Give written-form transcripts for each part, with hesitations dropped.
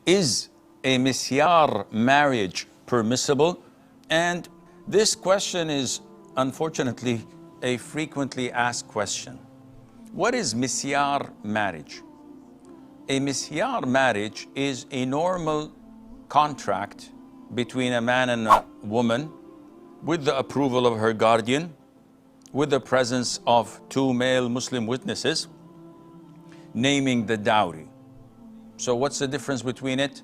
Is a Misyar marriage permissible? And this question is unfortunately a frequently asked question. What is Misyar marriage? A Misyar marriage is a normal contract between a man and a woman with the approval of her guardian, with the presence of two male Muslim witnesses, naming the dowry. So what's the difference between it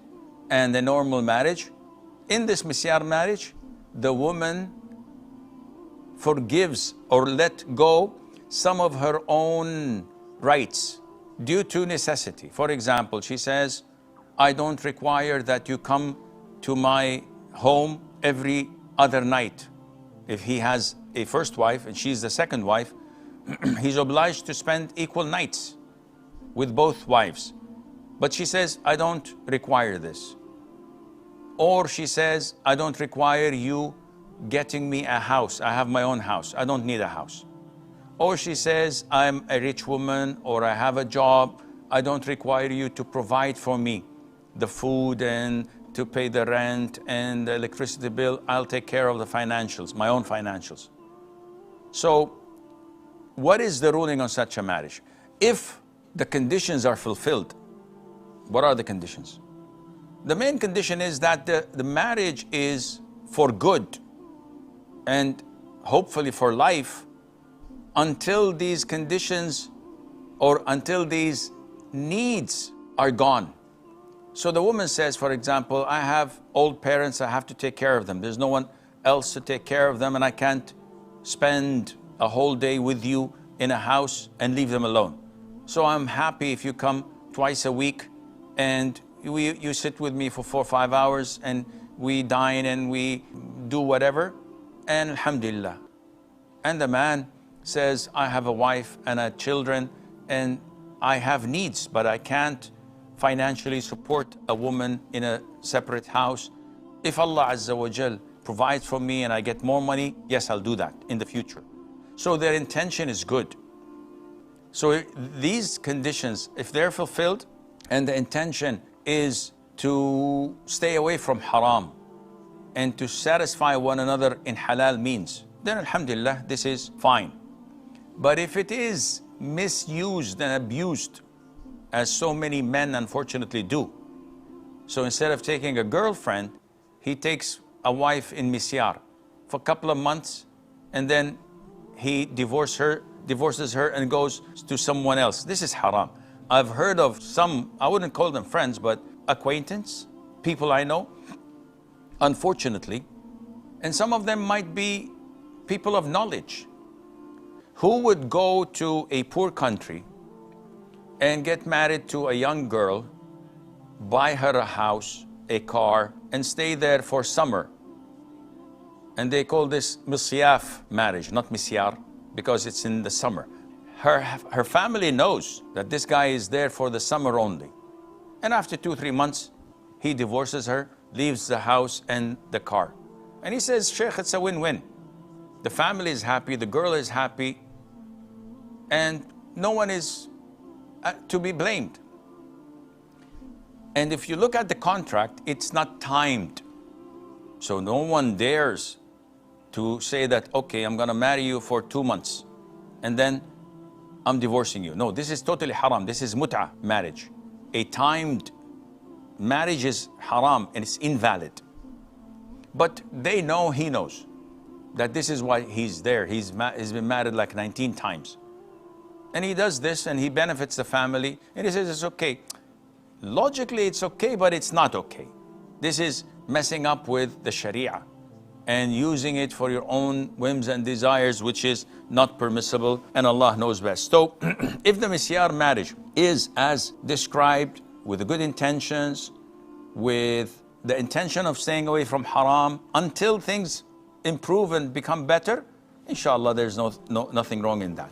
and a normal marriage? In this Misyar marriage, the woman forgives or let go some of her own rights due to necessity. For example, she says, I don't require that you come to my home every other night. If he has a first wife and she's the second wife, he's obliged to spend equal nights with both wives. But she says, I don't require this. Or she says, I don't require you getting me a house. I have my own house. I don't need a house. Or she says, I'm a rich woman, or I have a job. I don't require you to provide for me the food and to pay the rent and the electricity bill. I'll take care of the financials, my own financials. So what is the ruling on such a marriage? If the conditions are fulfilled, what are the conditions? The main condition is that the marriage is for good and hopefully for life until these conditions or until these needs are gone. So the woman says, for example, I have old parents, I have to take care of them. There's no one else to take care of them, and I can't spend a whole day with you in a house and leave them alone. So I'm happy if you come twice a week and you sit with me for 4 or 5 hours and we dine and we do whatever, and alhamdulillah. And the man says, I have a wife and children and I have needs, but I can't financially support a woman in a separate house. If Allah Azza wa Jal provides for me and I get more money, yes, I'll do that in the future. So their intention is good. So these conditions, if they're fulfilled and the intention is to stay away from haram and to satisfy one another in halal means, then alhamdulillah, this is fine. But if it is misused and abused, as so many men unfortunately do, so instead of taking a girlfriend, he takes a wife in Misyar for a couple of months, and then he divorces her and goes to someone else. This is haram. I've heard of some, I wouldn't call them friends, but acquaintance, people I know, unfortunately, and some of them might be people of knowledge, who would go to a poor country and get married to a young girl, buy her a house, a car, and stay there for summer. And they call this Misyaf marriage, not Misyar, because it's in the summer. Her family knows that this guy is there for the summer only. And after 2 or 3 months, he divorces her, leaves the house and the car. And he says, Sheikh, it's a win-win. The family is happy, the girl is happy, and no one is to be blamed. And if you look at the contract, it's not timed. So no one dares to say that, okay, I'm gonna marry you for 2 months and then I'm divorcing you. No, this is totally haram. This is mut'ah marriage. A timed marriage is haram and it's invalid. But they know, he knows, that this is why he's there. He's been married like 19 times. And he does this and he benefits the family and he says it's okay. Logically it's okay, but it's not okay. This is messing up with the Sharia and using it for your own whims and desires, which is not permissible, and Allah knows best. So if the Misyar marriage is as described, with the good intentions, with the intention of staying away from haram until things improve and become better, inshallah there's nothing wrong in that.